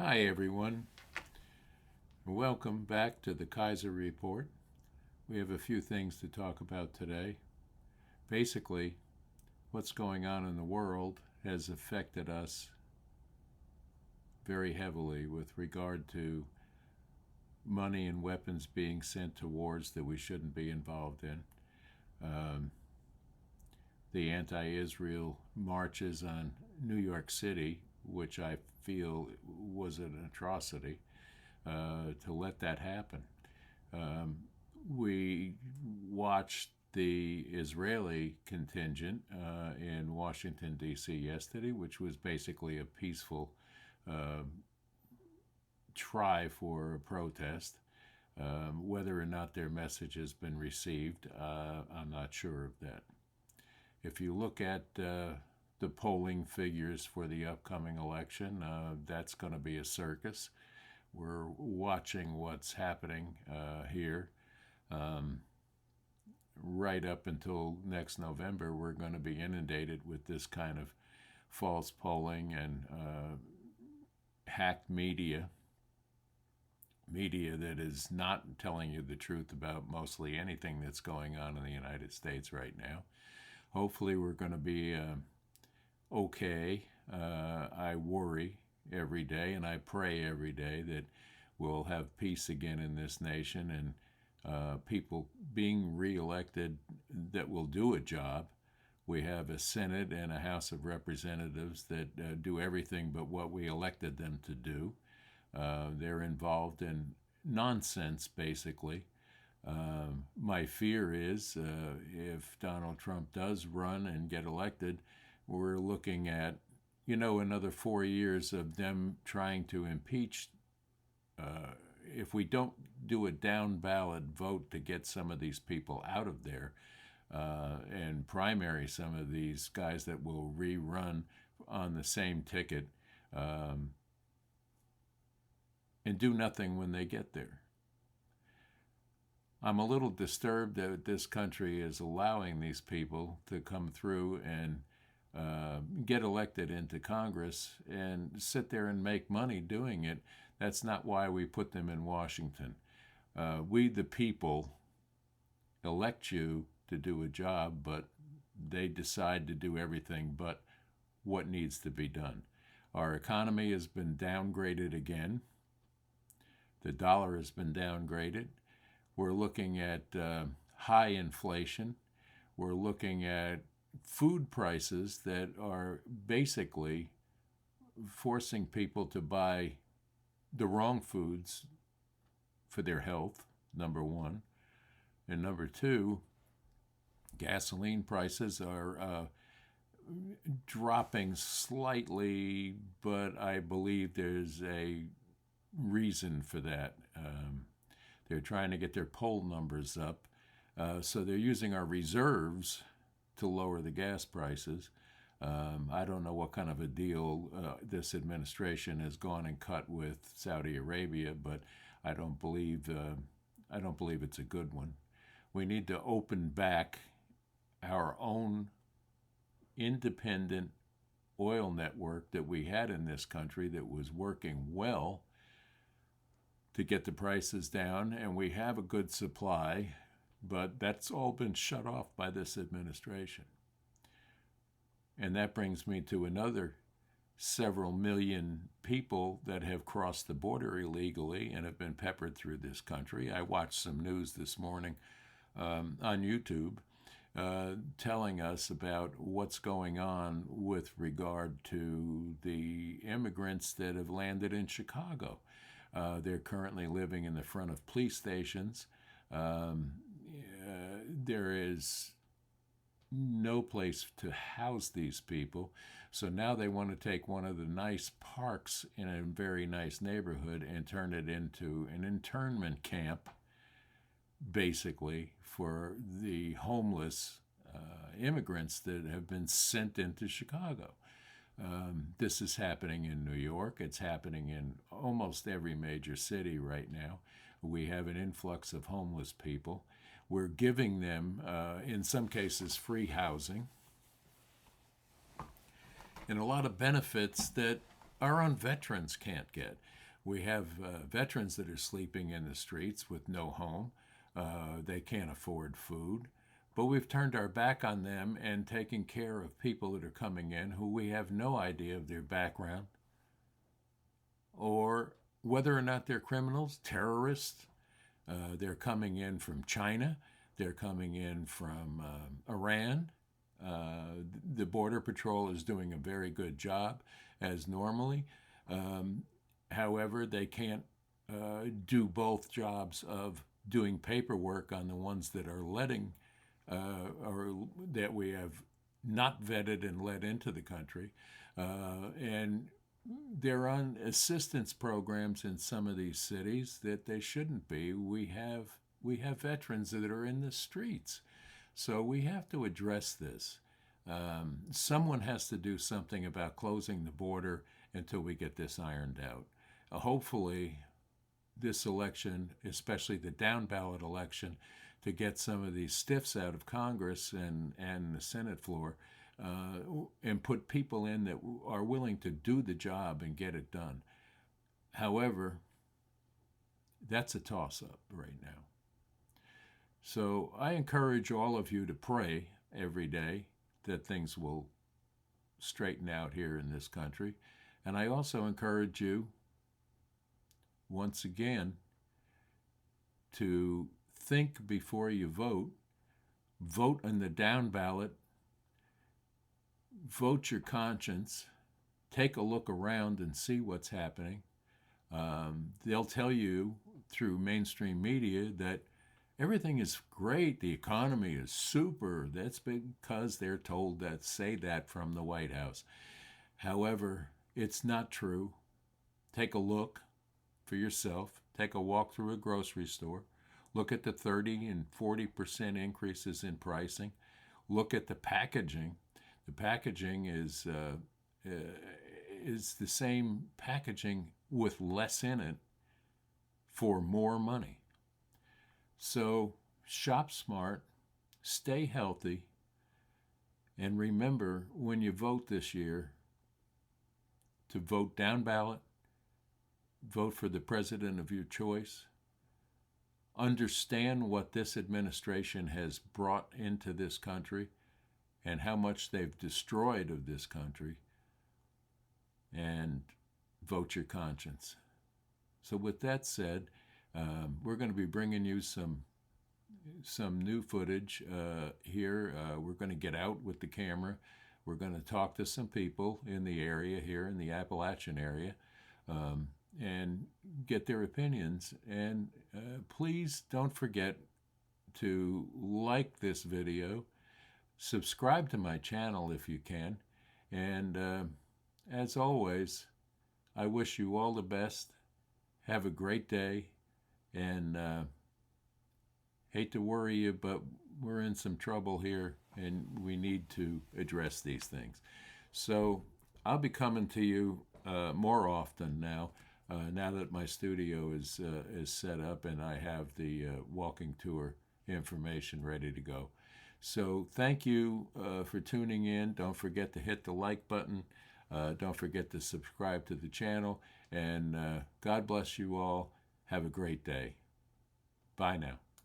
Hi, everyone. Welcome back to the Kaiser Report. We have a few things to talk about today. Basically, what's going on in the world has affected us very heavily with regard to money and weapons being sent to wars that we shouldn't be involved in. Um, the anti Israel marches on New York City, which I feel was an atrocity, to let that happen. Um, we watched the Israeli contingent in Washington, D.C. yesterday, which was basically a peaceful uh, try for a protest. Whether or not their message has been received, I'm not sure of that. If you look at the polling figures for the upcoming election, that's going to be a circus. We're watching what's happening here. Um, right up until next November, we're going to be inundated with this kind of false polling and hacked media that is not telling you the truth about mostly anything that's going on in the United States right now. Hopefully, we're going to be okay. I worry every day and I pray every day that we'll have peace again in this nation and people being reelected that will do a job. We have a Senate and a House of Representatives that do everything but what we elected them to do. They're involved in nonsense, basically. My fear is if Donald Trump does run and get elected, we're looking at, another 4 years of them trying to impeach. If we don't do a down ballot vote to get some of these people out of there and primary some of these guys that will rerun on the same ticket um, and do nothing when they get there. I'm a little disturbed that this country is allowing these people to come through and get elected into Congress and sit there and make money doing it. That's not why we put them in Washington. We, the people, elect you to do a job, but they decide to do everything but what needs to be done. Our economy has been downgraded again. The dollar has been downgraded. We're looking at high inflation. We're looking at food prices that are basically forcing people to buy the wrong foods for their health, number one. And number two, gasoline prices are dropping slightly, but I believe there's a reason for that. They're trying to get their poll numbers up, so they're using our reserves to lower the gas prices. I don't know what kind of a deal this administration has gone and cut with Saudi Arabia, but I don't believe it's a good one. We need to open back our own independent oil network that we had in this country that was working well to get the prices down, and we have a good supply, but that's all been shut off by this administration. And that brings me to another several million people that have crossed the border illegally and have been peppered through this country. I watched some news this morning on YouTube telling us about what's going on with regard to the immigrants that have landed in Chicago. They're currently living in the front of police stations. There is no place to house these people. So now they want to take one of the nice parks in a very nice neighborhood and turn it into an internment camp, basically, for the homeless immigrants that have been sent into Chicago. This is happening in New York. It's happening in almost every major city right now. We have an influx of homeless people. We're giving them, in some cases, free housing and a lot of benefits that our own veterans can't get. We have veterans that are sleeping in the streets with no home. They can't afford food. But we've turned our back on them and taken care of people that are coming in who we have no idea of their background or whether or not they're criminals, terrorists. They're coming in from China. They're coming in from Iran. The Border Patrol is doing a very good job, as normally. However, they can't do both jobs of doing paperwork on the ones that are letting or that we have not vetted and let into the country. And they're on assistance programs in some of these cities that they shouldn't be. We have veterans that are in the streets. So we have to address this. Someone has to do something about closing the border until we get this ironed out. Hopefully, this election, especially the down ballot election, to get some of these stiffs out of Congress and the Senate floor, and put people in that are willing to do the job and get it done. However, that's a toss-up right now. So I encourage all of you to pray every day that things will straighten out here in this country. And I also encourage you, once again, to think before you vote. Vote on the down ballot. Vote your conscience. Take a look around and see what's happening. They'll tell you through mainstream media that everything is great. The economy is super. That's because they're told that, say that from the White House. However, it's not true. Take a look for yourself. Take a walk through a grocery store. Look at the 30 and 40% increases in pricing. Look at the packaging. The packaging is the same packaging with less in it for more money. So shop smart, stay healthy, and remember when you vote this year to vote down ballot, vote for the president of your choice. Understand what this administration has brought into this country and how much they've destroyed of this country, and vote your conscience. So with that said, we're going to be bringing you some new footage here. We're going to get out with the camera. We're going to talk to some people in the area here, in the Appalachian area, and get their opinions. And please don't forget to like this video, subscribe to my channel if you can, and as always, I wish you all the best. Have a great day, and hate to worry you, but we're in some trouble here, and we need to address these things. So I'll be coming to you more often now. Now that my studio is set up and I have the walking tour information ready to go. So thank you for tuning in. Don't forget to hit the like button. Don't forget to subscribe to the channel. And God bless you all. Have a great day. Bye now.